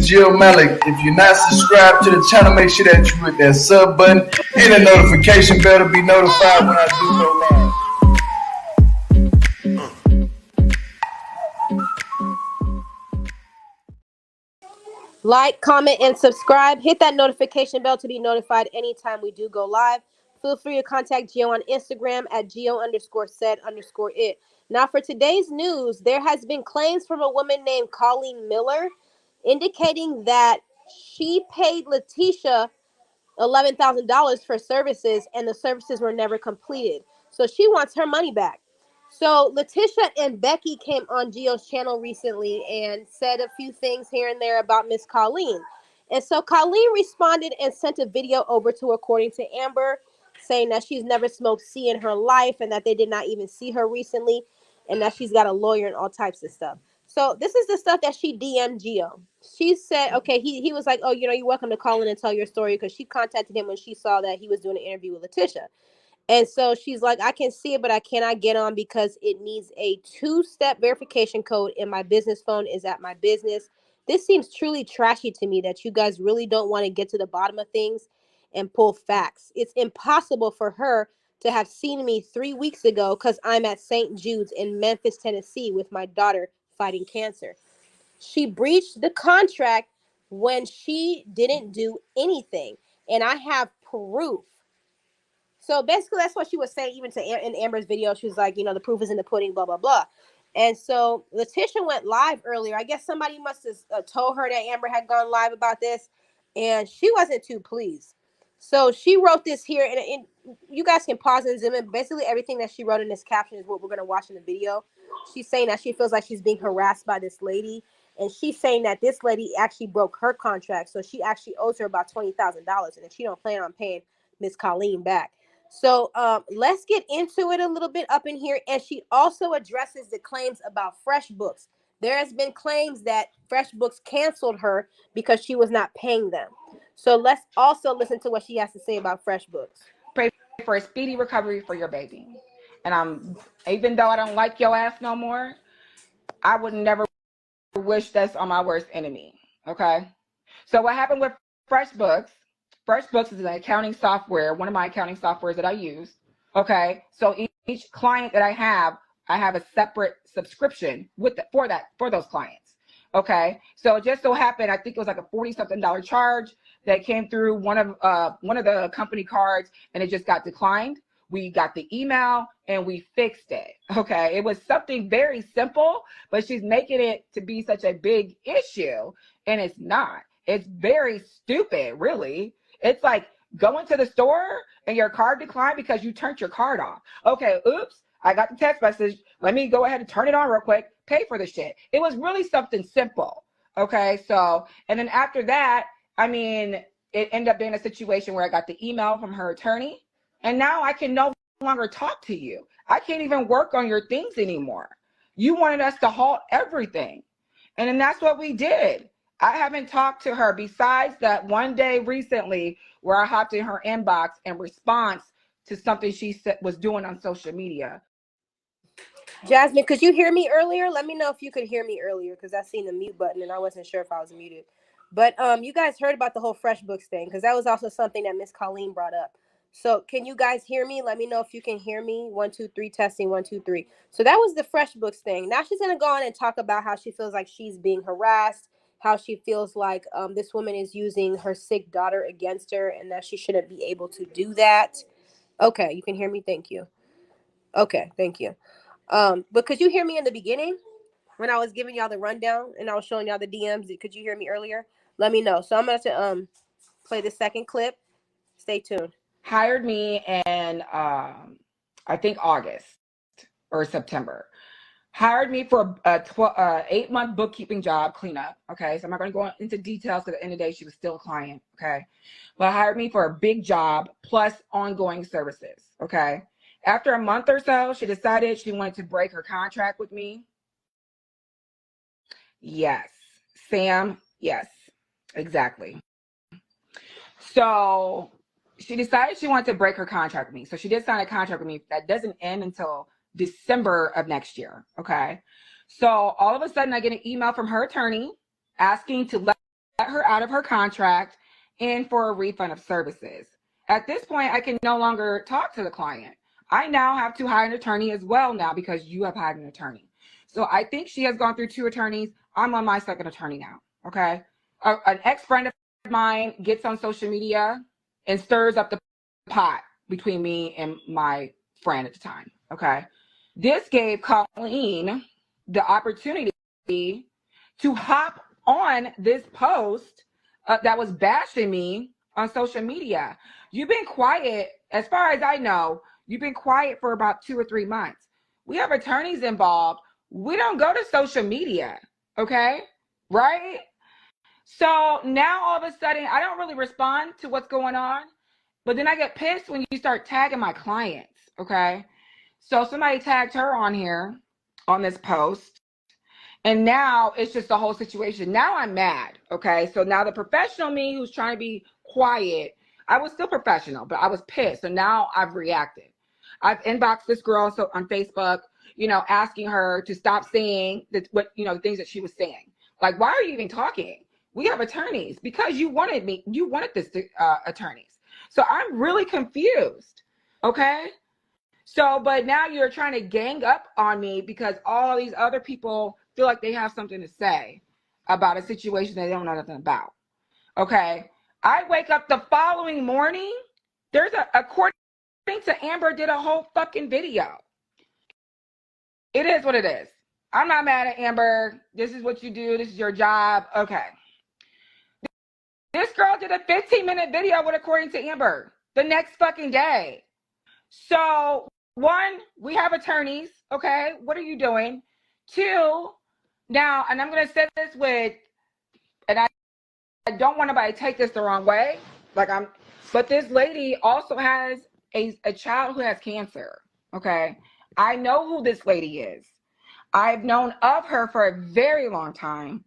Jill Malik. If you're not subscribed to the channel, make sure that you hit that sub button and the notification bell to be notified when I do go live. Like, comment, and subscribe. Hit that notification bell to be notified anytime we do go live. Feel free to contact Gio on Instagram at Gio_said_it. Now, for today's news, there has been claims from a woman named Colleen Miller indicating that she paid LaTisha $11,000 for services and the services were never completed. So she wants her money back. So LaTisha and Becky came on Gio's channel recently and said a few things here and there about Miss Colleen. And so Colleen responded and sent a video over to her, according to Amber, saying that she's never smoked C in her life and that they did not even see her recently and that she's got a lawyer and all types of stuff. So this is the stuff that she DM'd Gio. She said, okay, he was like, oh, you know, you're welcome to call in and tell your story, because she contacted him when she saw that he was doing an interview with LaTisha. And so she's like, I can see it, but I cannot get on because it needs a 2-step verification code and my business phone is at my business. This seems truly trashy to me that you guys really don't want to get to the bottom of things and pull facts. It's impossible for her to have seen me 3 weeks ago because I'm at St. Jude's in Memphis, Tennessee with my daughter fighting cancer. She breached the contract when she didn't do anything. And I have proof. So basically, that's what she was saying, even in Amber's video. She was like, you know, the proof is in the pudding, blah, blah, blah. And so LaTisha went live earlier. I guess somebody must have told her that Amber had gone live about this, and she wasn't too pleased. So she wrote this here, and you guys can pause and zoom in. Basically, everything that she wrote in this caption is what we're going to watch in the video. She's saying that she feels like she's being harassed by this lady, and she's saying that this lady actually broke her contract, so she actually owes her about $20,000, and she don't plan on paying Miss Colleen back. So let's get into it a little bit up in here. And she also addresses the claims about FreshBooks. There has been claims that FreshBooks canceled her because she was not paying them. So let's also listen to what she has to say about FreshBooks. Pray for a speedy recovery for your baby. And even though I don't like your ass no more, I would never wish this on my worst enemy. Okay. So what happened with FreshBooks? FreshBooks is an accounting software, one of my accounting softwares that I use. Okay, so each client that I have a separate subscription for those clients. Okay, so it just so happened, I think it was like a $40-something charge that came through one of the company cards, and it just got declined. We got the email and we fixed it. Okay, it was something very simple, but she's making it to be such a big issue, and it's not. It's very stupid, really. It's like going to the store and your card declined because you turned your card off. Okay, oops, I got the text message. Let me go ahead and turn it on real quick, pay for the shit. It was really something simple. Okay, so, and then after that, I mean, it ended up being a situation where I got the email from her attorney, and now I can no longer talk to you. I can't even work on your things anymore. You wanted us to halt everything. And then that's what we did. I haven't talked to her besides that one day recently where I hopped in her inbox in response to something she was doing on social media. Jasmine, could you hear me earlier? Let me know if you could hear me earlier, because I seen the mute button and I wasn't sure if I was muted. But you guys heard about the whole FreshBooks thing, because that was also something that Miss Colleen brought up. So can you guys hear me? Let me know if you can hear me. 1, 2, 3, testing, 1, 2, 3. So that was the FreshBooks thing. Now she's going to go on and talk about how she feels like she's being harassed, how she feels like this woman is using her sick daughter against her and that she shouldn't be able to do that. Okay, you can hear me? Thank you. Okay, thank you. But could you hear me in the beginning when I was giving y'all the rundown and I was showing y'all the DMs? Could you hear me earlier? Let me know. So I'm going to play the second clip. Stay tuned. Hired me in, I think August or September. Hired me for a 8-month bookkeeping job, cleanup. Okay, so I'm not going to go into details because at the end of the day, she was still a client. Okay, but hired me for a big job plus ongoing services. Okay, after a month or so, she decided she wanted to break her contract with me. Yes, Sam. Yes, exactly. So she decided she wanted to break her contract with me. So she did sign a contract with me that doesn't end until December of next year. Okay. So all of a sudden I get an email from her attorney asking to let her out of her contract and for a refund of services. At this point, I can no longer talk to the client. I now have to hire an attorney as well now because you have hired an attorney. So I think she has gone through 2 attorneys. I'm on my 2nd attorney now, okay? An ex-friend of mine gets on social media and stirs up the pot between me and my friend at the time, okay? This gave Colleen the opportunity to hop on this post that was bashing me on social media. You've been quiet, as far as I know, you've been quiet for about 2 or 3 months. We have attorneys involved. We don't go to social media, okay? Right? So now all of a sudden, I don't really respond to what's going on, but then I get pissed when you start tagging my clients, okay? So somebody tagged her on here, on this post, and now it's just the whole situation. Now I'm mad, okay? So now the professional me who's trying to be quiet, I was still professional, but I was pissed. So now I've reacted. I've inboxed this girl on Facebook, asking her to stop saying the things that she was saying. Like, why are you even talking? We have attorneys because you wanted this attorneys. So I'm really confused, okay? So, but now you're trying to gang up on me because all these other people feel like they have something to say about a situation they don't know nothing about. Okay. I wake up the following morning. According to Amber, did a whole fucking video. It is what it is. I'm not mad at Amber. This is what you do. This is your job. Okay. This girl did a 15-minute video with according to Amber the next fucking day. So, 1, we have attorneys, okay? What are you doing? 2, now, and I'm going to say this and I don't want anybody to take this the wrong way, but this lady also has a child who has cancer, okay? I know who this lady is. I've known of her for a very long time,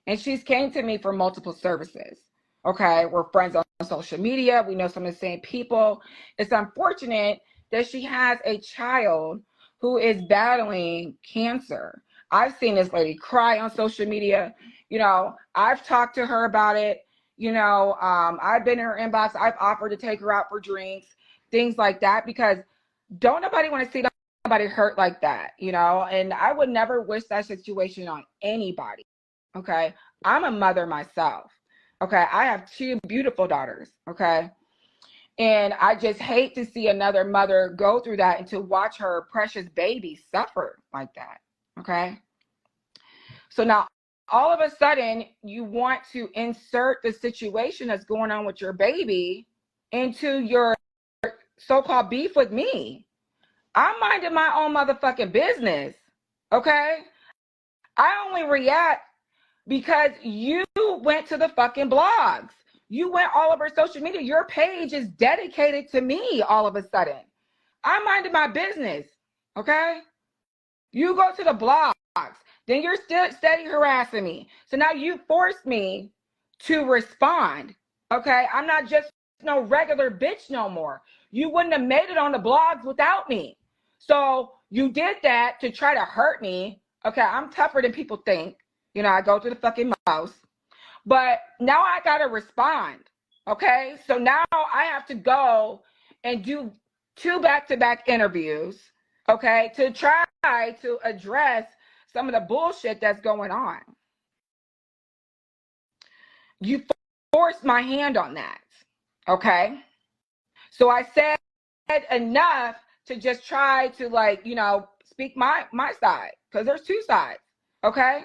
and she's came to me for multiple services, okay? We're friends on social media. We know some of the same people. It's unfortunate that she has a child who is battling cancer. I've seen this lady cry on social media. I've talked to her about it. I've been in her inbox. I've offered to take her out for drinks, things like that, because don't nobody want to see somebody hurt like that, and I would never wish that situation on anybody, okay? I'm a mother myself, okay? I have 2 beautiful daughters, okay? And I just hate to see another mother go through that and to watch her precious baby suffer like that, okay? So now, all of a sudden, you want to insert the situation that's going on with your baby into your so-called beef with me. I'm minding my own motherfucking business, okay? I only react because you went to the fucking blogs. You went all over social media. Your page is dedicated to me all of a sudden. I'm minding my business, okay? You go to the blogs. Then you're still steady harassing me. So now you forced me to respond, okay? I'm not just no regular bitch no more. You wouldn't have made it on the blogs without me. So you did that to try to hurt me. Okay, I'm tougher than people think. I go through the fucking mouse. But now I got to respond, okay? So now I have to go and do 2 back-to-back interviews, okay, to try to address some of the bullshit that's going on. You forced my hand on that, okay? So I said enough to just try to speak my side, because there's 2 sides, okay?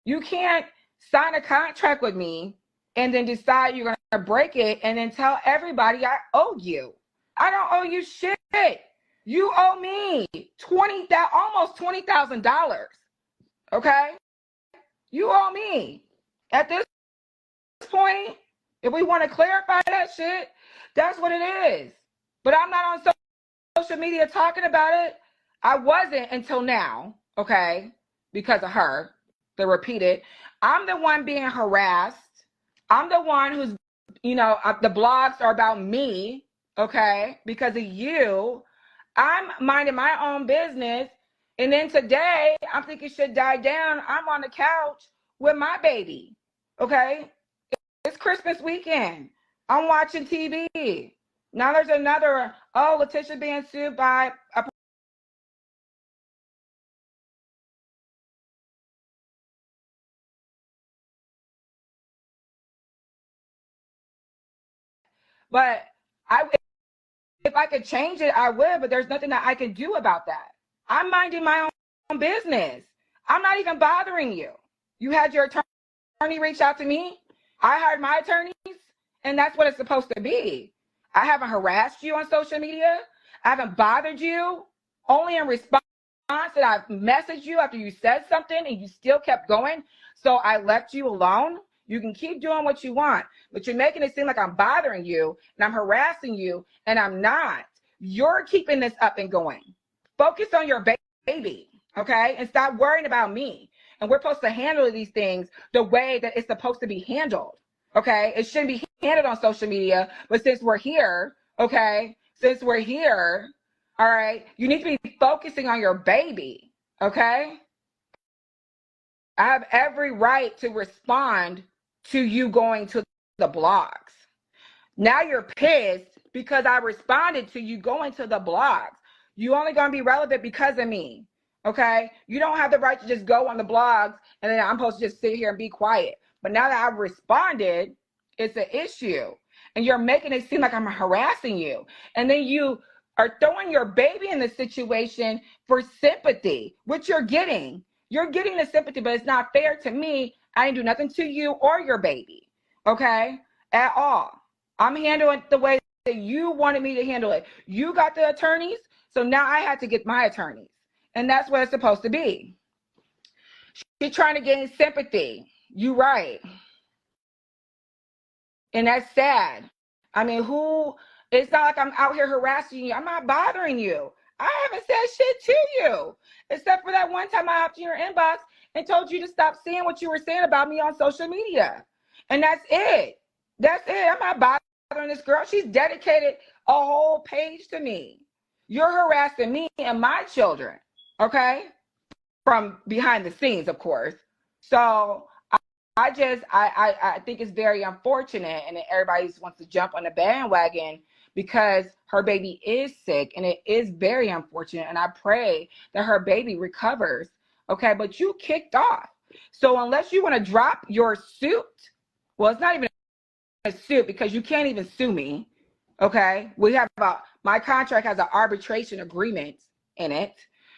You can't sign a contract with me and then decide you're going to break it and then tell everybody I owe you. I don't owe you shit. You owe me almost $20,000. Okay? You owe me. At this point, if we want to clarify that shit, that's what it is. But I'm not on social media talking about it. I wasn't until now, okay? Because of her. The repeated. I'm the one being harassed. I'm the one who's, the blogs are about me, okay? Because of you. I'm minding my own business. And then today, I'm thinking shit died down. I'm on the couch with my baby, okay? Christmas weekend. I'm watching TV. Now there's another, LaTisha being sued by a but if I could change it, I would, but there's nothing that I can do about that. I'm minding my own business. I'm not even bothering you. You had your attorney reach out to me. I hired my attorneys, and that's what it's supposed to be. I haven't harassed you on social media. I haven't bothered you. Only in response that I've messaged you after you said something and you still kept going. So I left you alone. You can keep doing what you want, but you're making it seem like I'm bothering you and I'm harassing you, and I'm not. You're keeping this up and going. Focus on your baby, okay? And stop worrying about me. And we're supposed to handle these things the way that it's supposed to be handled, okay? It shouldn't be handled on social media, but since we're here, okay? Since we're here, all right, you need to be focusing on your baby, okay? I have every right to respond to you going to the blogs. Now you're pissed because I responded to you going to the blogs. You only going to be relevant because of me, okay? You don't have the right to just go on the blogs and then I'm supposed to just sit here and be quiet. But now that I've responded, it's an issue. And you're making it seem like I'm harassing you. And then you are throwing your baby in the situation for sympathy, which you're getting. You're getting the sympathy, but it's not fair to me. I didn't do nothing to you or your baby, okay, at all. I'm handling it the way that you wanted me to handle it. You got the attorneys, so now I had to get my attorneys. And that's what it's supposed to be. She's trying to gain sympathy. You right. And that's sad. I mean, it's not like I'm out here harassing you. I'm not bothering you. I haven't said shit to you. Except for that one time I hopped in your inbox and told you to stop saying what you were saying about me on social media. And that's it. That's it. I'm not bothering this girl. She's dedicated a whole page to me. You're harassing me and my children, okay? From behind the scenes, of course. So I think it's very unfortunate, and everybody wants to jump on the bandwagon because her baby is sick, and it is very unfortunate. And I pray that her baby recovers. Okay, but you kicked off. So unless you want to drop your suit, well, it's not even a suit because you can't even sue me. Okay, my contract has an arbitration agreement in it,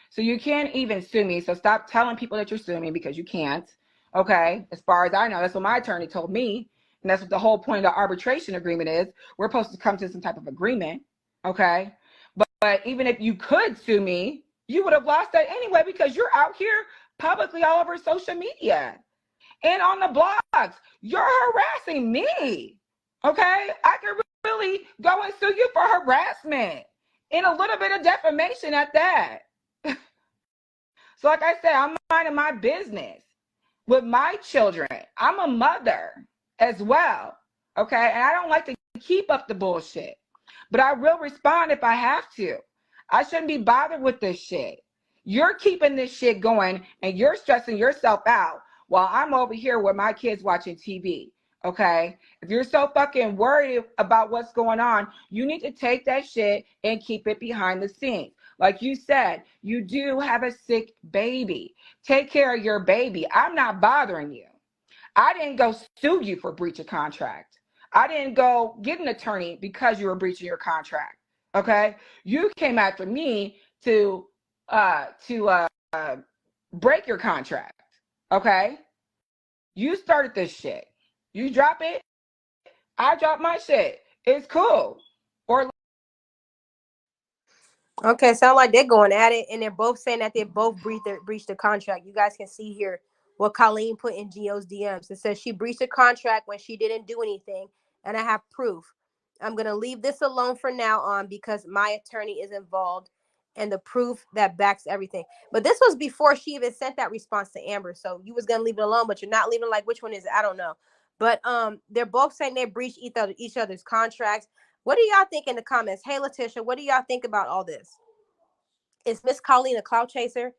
so you can't even sue me. So stop telling people that you're suing me because you can't. Okay, as far as I know, that's what my attorney told me, and that's what the whole point of the arbitration agreement is. We're supposed to come to some type of agreement. Okay, but even if you could sue me, you would have lost that anyway because you're out here publicly all over social media and on the blogs. You're harassing me. Okay, I could really go and sue you for harassment and a little bit of defamation at that. So like I said, I'm minding my business with my children. I'm a mother as well, okay? And I don't like to keep up the bullshit, but I will respond if I have to. I shouldn't be bothered with this shit. You're keeping this shit going and you're stressing yourself out while I'm over here with my kids watching TV, okay? If you're so fucking worried about what's going on, you need to take that shit and keep it behind the scenes. Like you said, you do have a sick baby. Take care of your baby. I'm not bothering you. I didn't go sue you for breach of contract. I didn't go get an attorney because you were breaching your contract. Okay? You came after me to break your contract. Okay? You started this shit. You drop it, I drop my shit. It's cool. Or Okay, sound like they're going at it, and they're both saying that they both breached the contract. You guys can see here what Colleen put in Gio's DMs. It says she breached the contract when she didn't do anything, and I have proof. I'm going to leave this alone for now on because my attorney is involved and the proof that backs everything. But this was before she even sent that response to Amber. So you was going to leave it alone, but you're not leaving. Like, which one is it? I don't know. But they're both saying they breached each other's contracts. What do y'all think in the comments? Hey, LaTisha, what do y'all think about all this? Is Miss Colleen a clout chaser?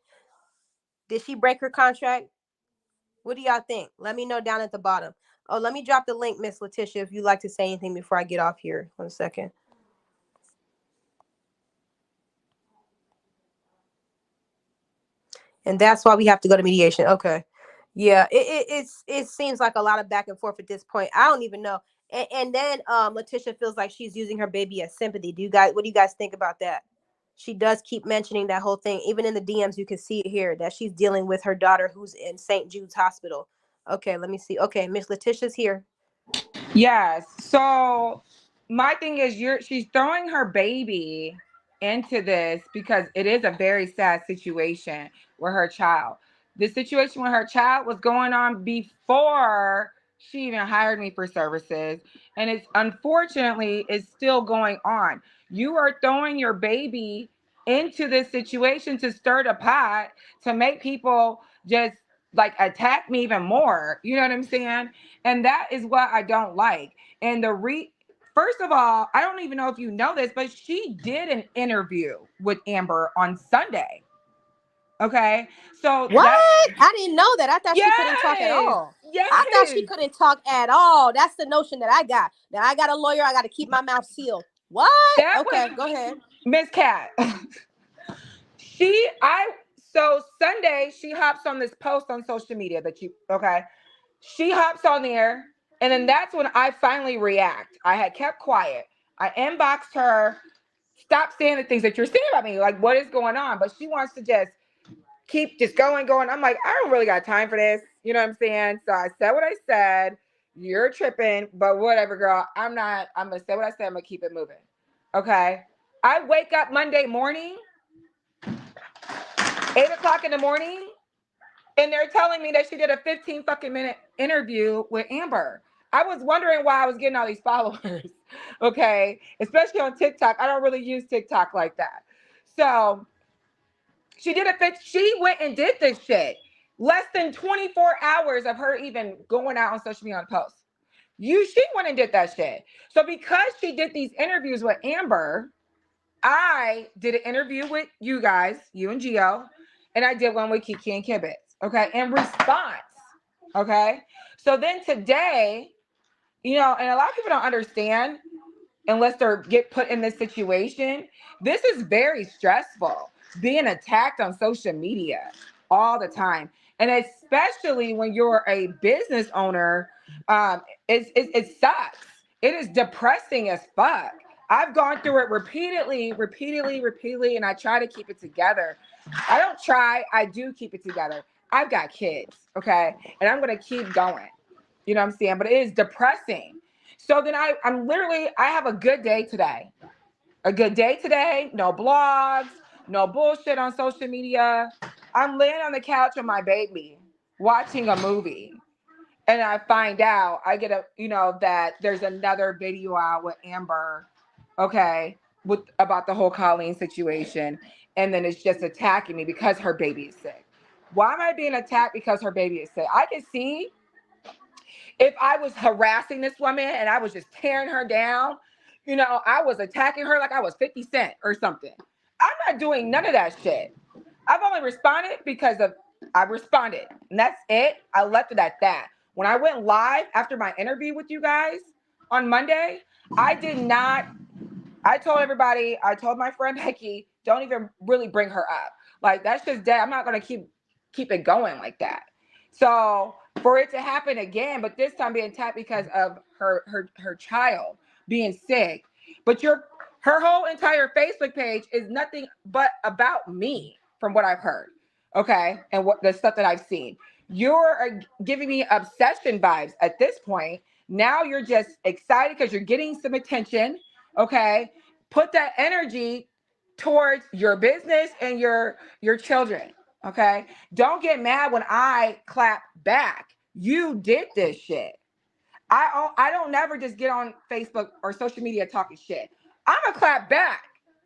Did she break her contract? What do y'all think? Let me know down at the bottom. Oh, let me drop the link, Miss LaTisha, if you'd like to say anything before I get off here. 1 second. And that's why we have to go to mediation. Okay. Yeah, it seems like a lot of back and forth at this point. I don't even know. And then LaTisha feels like she's using her baby as sympathy. What do you guys think about that? She does keep mentioning that whole thing. Even in the DMs, you can see it here that she's dealing with her daughter who's in St. Jude's Hospital. Okay, let me see. Okay, Miss LaTisha's here. Yes. So my thing is she's throwing her baby into this because it is a very sad situation with her child. The situation with her child was going on before she even hired me for services. And it's unfortunately is still going on. You are throwing your baby into this situation to stir the pot to make people just like attack me even more. You know what I'm saying? And that is what I don't like. And first of all, I don't even know if you know this, but she did an interview with Amber on Sunday. Okay. So What? that's I didn't know that. I thought she couldn't talk at yes. all. I thought she Yes. couldn't talk at all. That's the notion that I got. Now I got a lawyer. I got to keep my mouth sealed. What? That was Okay, go ahead. Miss Cat. So Sunday she hops on this post on social media she hops on there, and then that's when I finally react. I had kept quiet. I inboxed her, stop saying the things that you're saying about me. Like, what is going on? But she wants to just keep just going. I'm like, I don't really got time for this. You know what I'm saying? So I said what I said. You're tripping, but whatever, girl. I'm going to say what I said. I'm going to keep it moving. Okay. I wake up Monday morning, 8:00 in the morning, and they're telling me that she did a 15 fucking minute interview with Amber. I was wondering why I was getting all these followers. Okay. Especially on TikTok. I don't really use TikTok like that. So she went and did this shit. Less than 24 hours of her even going out on social media on post. She went and did that shit. So because she did these interviews with Amber, I did an interview with you guys, you and Gio, and I did one with Kiki and Kibitz, okay, in response, okay? So then today, and a lot of people don't understand unless they get put in this situation. This is very stressful, being attacked on social media all the time. And especially when you're a business owner, it sucks. It is depressing as fuck. I've gone through it repeatedly, and I try to keep it together. I do keep it together. I've got kids, okay? And I'm going to keep going. You know what I'm saying? But it is depressing. So then I have a good day today. A good day today. No blogs, no bullshit on social media. I'm laying on the couch with my baby, watching a movie. And I find out, that there's another video out with Amber, okay, about the whole Colleen situation. And then it's just attacking me because her baby is sick. Why am I being attacked because her baby is sick? I can see if I was harassing this woman and I was just tearing her down, I was attacking her like I was 50 Cent or something. I'm not doing none of that shit. I've only responded because I responded. And that's it. I left it at that. When I went live after my interview with you guys on Monday, I told everybody, I told my friend Becky, don't even really bring her up. Like, that's just dead. I'm not going to keep it going like that. So for it to happen again, but this time being attacked because of her child being sick, but her whole entire Facebook page is nothing but about me, from what I've heard, okay, and what the stuff that I've seen. You're giving me obsession vibes at this point. Now you're just excited because you're getting some attention, okay? Put that energy towards your business and your children. Okay. Don't get mad when I clap back. You did this shit. I don't never just get on Facebook or social media talking shit. I'm gonna clap back.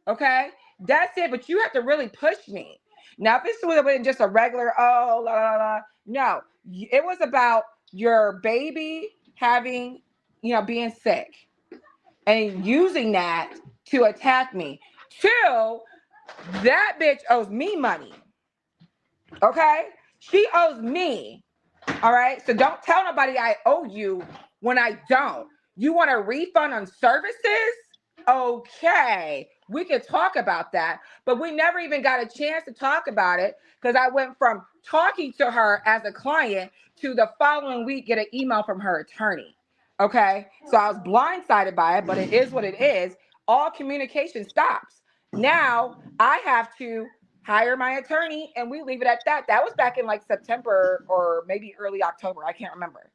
Okay. That's it. But you have to really push me. Now, if this would have been just a regular, no, it was about your baby having, being sick and using that to attack me. Two, that bitch owes me money. Okay? She owes me All right. So don't tell nobody I owe you when I don't. You want a refund on services? Okay. We can talk about that. But we never even got a chance to talk about it because I went from talking to her as a client to the following week get an email from her attorney. Okay. So I was blindsided by it, but it is what it is. All communication stops. Now I have to hire my attorney and we leave it at that. That was back in like September or maybe early October. I can't remember.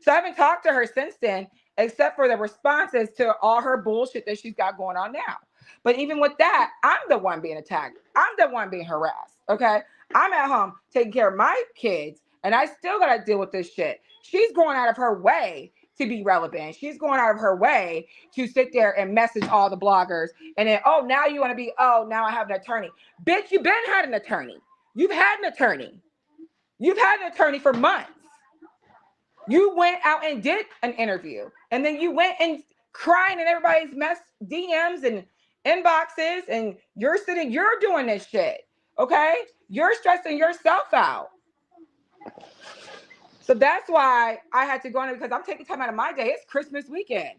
So I haven't talked to her since then, except for the responses to all her bullshit that she's got going on now. But even with that, I'm the one being attacked. I'm the one being harassed. Okay. I'm at home taking care of my kids and I still got to deal with this shit. She's going out of her way to be relevant. She's going out of her way to sit there and message all the bloggers. And then, oh, now you want to be, oh, now I have an attorney. Bitch, you've been had an attorney. You've had an attorney. You've had an attorney for months. You went out and did an interview. And then you went and crying in everybody's DMs and inboxes. And you're doing this shit. Okay? You're stressing yourself out. So that's why I had to go in because I'm taking time out of my day. It's Christmas weekend.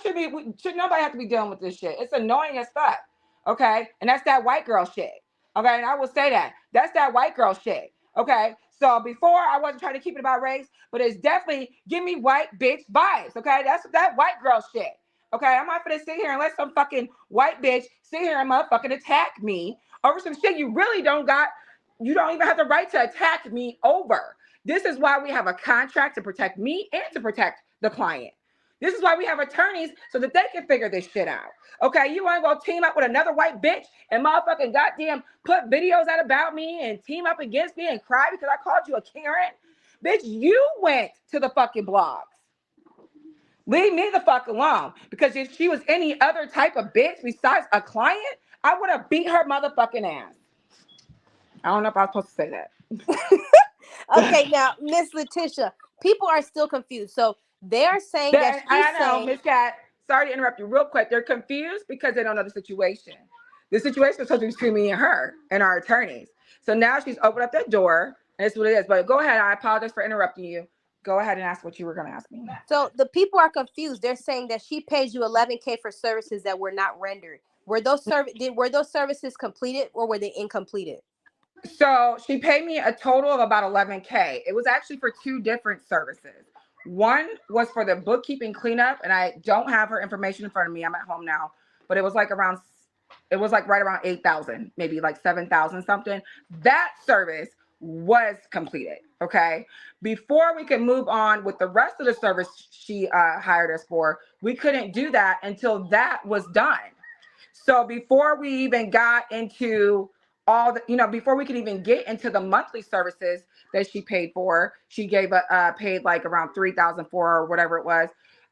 Should nobody have to be dealing with this shit. It's annoying as fuck. Okay. And that's that white girl shit. Okay. And I will say that. That's that white girl shit. Okay. So before I wasn't trying to keep it about race, but it's definitely give me white bitch vibes. Okay. That's that white girl shit. Okay. I'm not gonna sit here and let some fucking white bitch sit here and motherfucking attack me over some shit you really don't got. You don't even have the right to attack me over. This is why we have a contract to protect me and to protect the client. This is why we have attorneys so that they can figure this shit out. Okay, you want to go team up with another white bitch and motherfucking goddamn put videos out about me and team up against me and cry because I called you a Karen? Bitch, you went to the fucking blogs. Leave me the fuck alone. Because if she was any other type of bitch besides a client, I would have beat her motherfucking ass. I don't know if I was supposed to say that. Okay, now, Miss LaTisha, people are still confused. So they're saying that I know, Miss Cat. Sorry to interrupt you real quick. They're confused because they don't know the situation. The situation is supposed to be between me and her and our attorneys. So now she's opened up that door, and it's what it is. But go ahead. I apologize for interrupting you. Go ahead and ask what you were going to ask me. So the people are confused. They're saying that she paid you $11,000 for services that were not rendered. Were those services completed or were they incompleted? So she paid me a total of about $11,000. It was actually for two different services. One was for the bookkeeping cleanup, and I don't have her information in front of me. I'm at home now, but it was like right around 8,000, maybe like 7,000 something. That service was completed. Okay. Before we could move on with the rest of the service she hired us for, we couldn't do that until that was done. So before we even got into before we could even get into the monthly services that she paid for, she paid like around 3,000 for or whatever it was.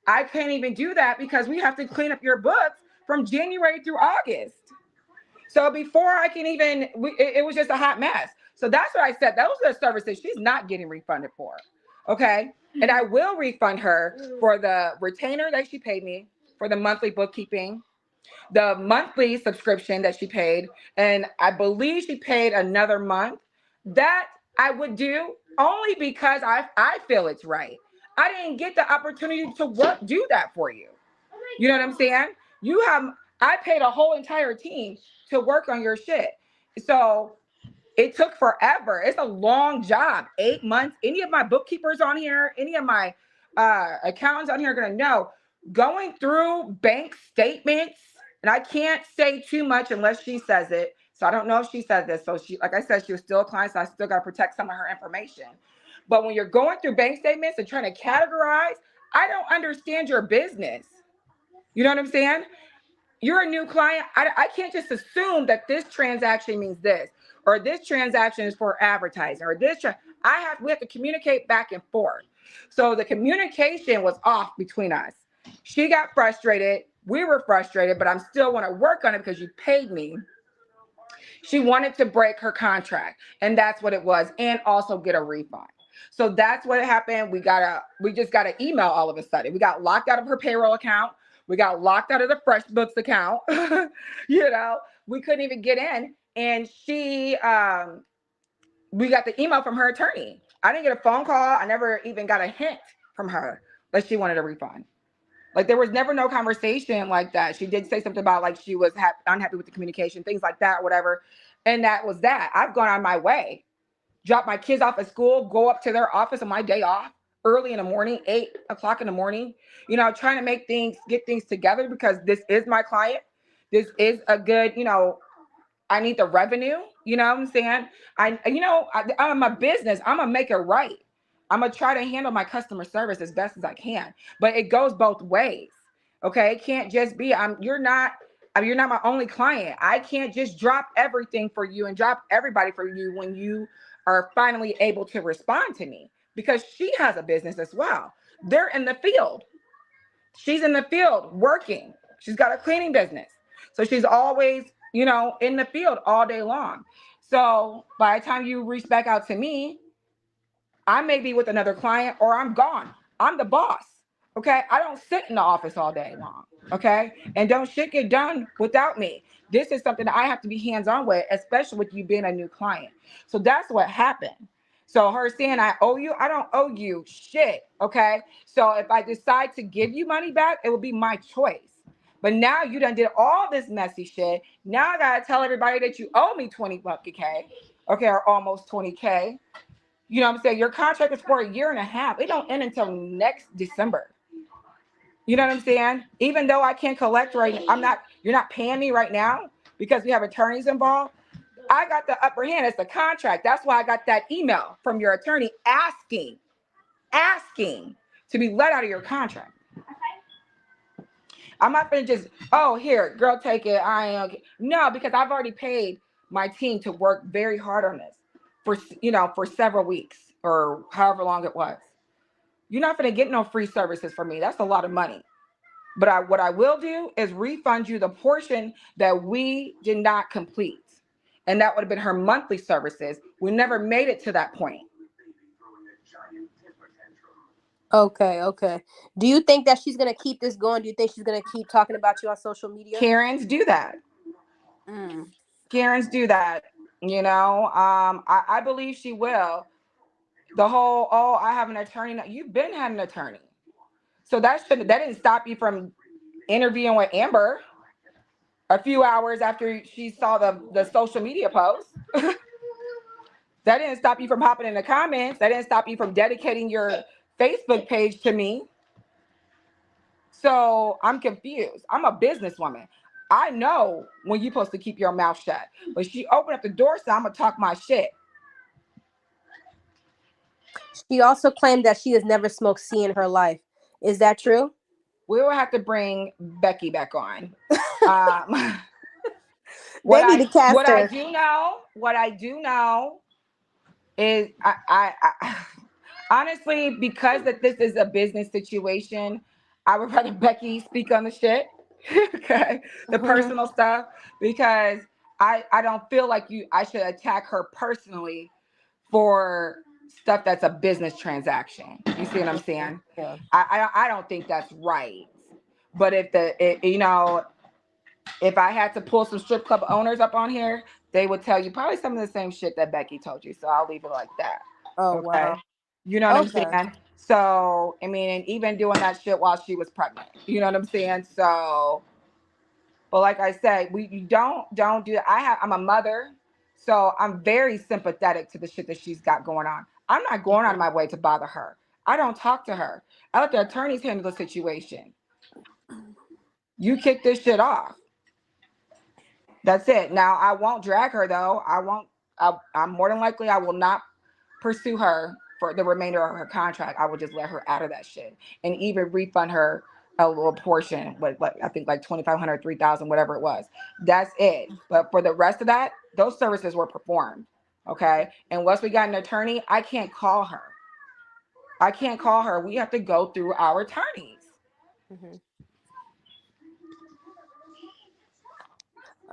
I couldn't even do that because we have to clean up your books from January through August. So before I can even, it was just a hot mess. So that's what I said. Those are the services she's not getting refunded for. Okay. And I will refund her for the retainer that she paid me, for the monthly bookkeeping, the monthly subscription that she paid, and I believe she paid another month. That I would do only because I feel it's right. I didn't get the opportunity to do that for you. You know what I'm saying? I paid a whole entire team to work on your shit. So it took forever. It's a long job, 8 months. Any of my bookkeepers on here, any of my accountants on here are going to know, going through bank statements, and I can't say too much unless she says it. So I don't know if she says this. So like I said, she was still a client, so I still got to protect some of her information. But when you're going through bank statements and trying to categorize, I don't understand your business. You know what I'm saying? You're a new client. I can't just assume that this transaction means this, or this transaction is for advertising, or we have to communicate back and forth. So the communication was off between us. She got frustrated. We were frustrated, but I still want to work on it because you paid me. She wanted to break her contract, and that's what it was, and also get a refund. So that's what happened. We just got an email all of a sudden. We got locked out of her payroll account. We got locked out of the FreshBooks account. We couldn't even get in. And we got the email from her attorney. I didn't get a phone call. I never even got a hint from her that she wanted a refund. Like there was never no conversation like that. She did say something about like she was unhappy with the communication, things like that, whatever. And that was that. I've gone on my way, drop my kids off at school, go up to their office on my day off early in the morning, 8 o'clock in the morning, trying to get things together because this is my client. This is a good, I need the revenue. You know what I'm saying? I'm a business. I'm going to make it right. I'm going to try to handle my customer service as best as I can, but it goes both ways. Okay. It can't just be, you're not my only client. I can't just drop everything for you and drop everybody for you when you are finally able to respond to me, because she has a business as well. They're in the field. She's in the field working. She's got a cleaning business. So she's always, in the field all day long. So by the time you reach back out to me, I may be with another client or I'm gone. I'm the boss. Okay. I don't sit in the office all day long. Okay. And don't shit get done without me. This is something that I have to be hands-on with, especially with you being a new client. So that's what happened. So her saying I owe you, I don't owe you shit. Okay. So if I decide to give you money back, it will be my choice. But now you done did all this messy shit. Now I gotta tell everybody that you owe me 20K, okay, or almost 20K. You know what I'm saying? Your contract is for a year and a half. It don't end until next December. You know what I'm saying? Even though I can't collect you're not paying me right now because we have attorneys involved. I got the upper hand. It's the contract. That's why I got that email from your attorney asking to be let out of your contract. I'm not gonna just, oh, here, girl, take it. I ain't okay. No, because I've already paid my team to work very hard on this for several weeks or however long it was. You're not gonna get no free services from me. That's a lot of money. But what I will do is refund you the portion that we did not complete. And that would have been her monthly services. We never made it to that point. Okay. Do you think that she's going to keep this going? Do you think she's going to keep talking about you on social media? Karens do that. Karens do that. I believe she will. The whole, oh, I have an attorney. You've been had an attorney. So that didn't stop you from interviewing with Amber a few hours after she saw the social media post. That didn't stop you from hopping in the comments. That didn't stop you from dedicating your Facebook page to me. So I'm confused. I'm a businesswoman. I know when you're supposed to keep your mouth shut. But she opened up the door, so I'm going to talk my shit. She also claimed that she has never smoked C in her life. Is that true? We will have to bring Becky back on. What I do know is I honestly, because that this is a business situation, I would rather Becky speak on the shit, okay, the personal stuff, because I don't feel like I should attack her personally for stuff that's a business transaction. You see what I'm saying? Yeah. I don't think that's right. But if I had to pull some strip club owners up on here, they would tell you probably some of the same shit that Becky told you. So I'll leave it like that. Oh, okay. Wow. You know what I'm saying? So, I mean, and even doing that shit while she was pregnant. You know what I'm saying? So, but like I said, you don't do that. I'm a mother, so I'm very sympathetic to the shit that she's got going on. I'm not going out of my way to bother her. I don't talk to her. I let the attorneys handle the situation. You kick this shit off. That's it. Now, I won't drag her, though. I'm more than likely, I will not pursue her for the remainder of her contract. I will just let her out of that shit and even refund her a little portion, I think like $2,500, $3,000, whatever it was. That's it. But for the rest of that, those services were performed. Okay. And once we got an attorney, I can't call her. We have to go through our attorneys.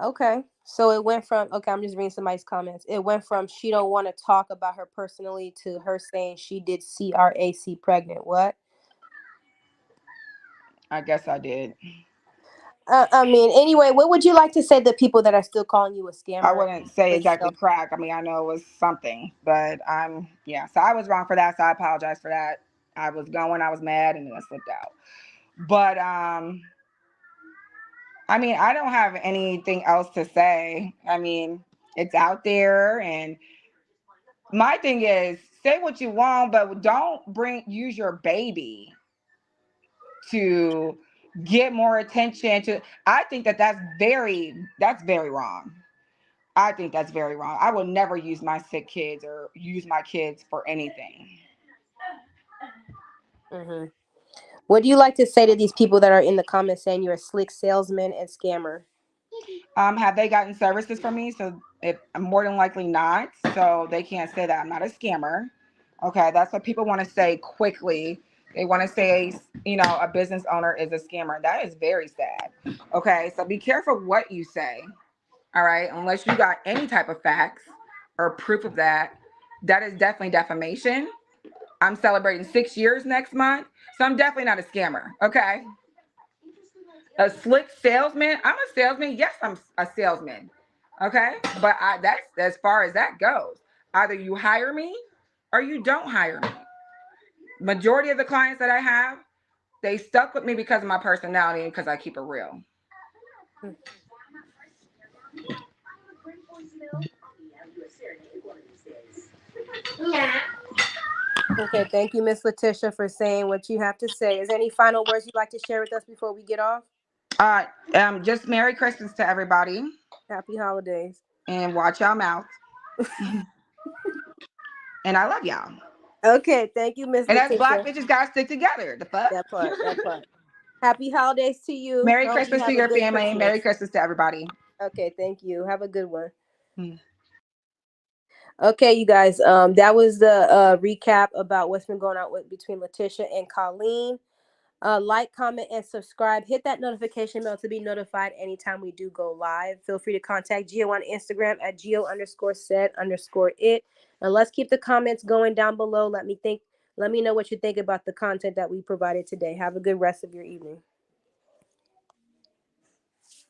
Okay. So it went from, I'm just reading somebody's comments. It went from she don't want to talk about her personally to her saying she did CRAC pregnant. What? I guess I did. I mean, anyway, what would you like to say to people that are still calling you a I scammer? wouldn't say Fake exactly sales? crack. I mean, I know it was something, but yeah. So I was wrong for that. So I apologize for that. I was mad, and then I slipped out. But I mean, I don't have anything else to say. I mean, it's out there, and my thing is, say what you want, but don't use your baby to get more attention. I think that's very wrong. I think that's very wrong. I will never use my sick kids or use my kids for anything. Mm-hmm. What do you like to say to these people that are in the comments saying you're a slick salesman and scammer? Have they gotten services from me? So more than likely not. So they can't say that I'm not a scammer. Okay, that's what people want to say quickly. They want to say, a business owner is a scammer. That is very sad. Okay, so be careful what you say. All right, unless you got any type of facts or proof of that, that is definitely defamation. I'm celebrating 6 years next month, so I'm definitely not a scammer. Okay, a slick salesman. I'm a salesman. Yes, I'm a salesman. Okay, but that's as far as that goes. Either you hire me or you don't hire me. Majority of the clients that I have, they stuck with me because of my personality and because I keep it real. Okay, thank you, Miss Laticia, for saying what you have to say. Is there any final words you'd like to share with us before we get off? Just Merry Christmas to everybody Happy holidays. and watch y'all mouth. And I love y'all. Okay, thank you, Miss And as black Laticia. bitches gotta stick together. The fuck? That part, that part. Happy holidays to you. Merry Hope you Christmas to have a your good family. Merry Christmas. Christmas to everybody. Okay, thank you. Have a good one. Hmm. Okay, you guys. That was the recap about what's been going on between LaTisha and Colleen. Like, comment, and subscribe. Hit that notification bell to be notified anytime we do go live. Feel free to contact Gio on Instagram at Gio_said_it. And let's keep the comments going down below. Let me know what you think about the content that we provided today. Have a good rest of your evening.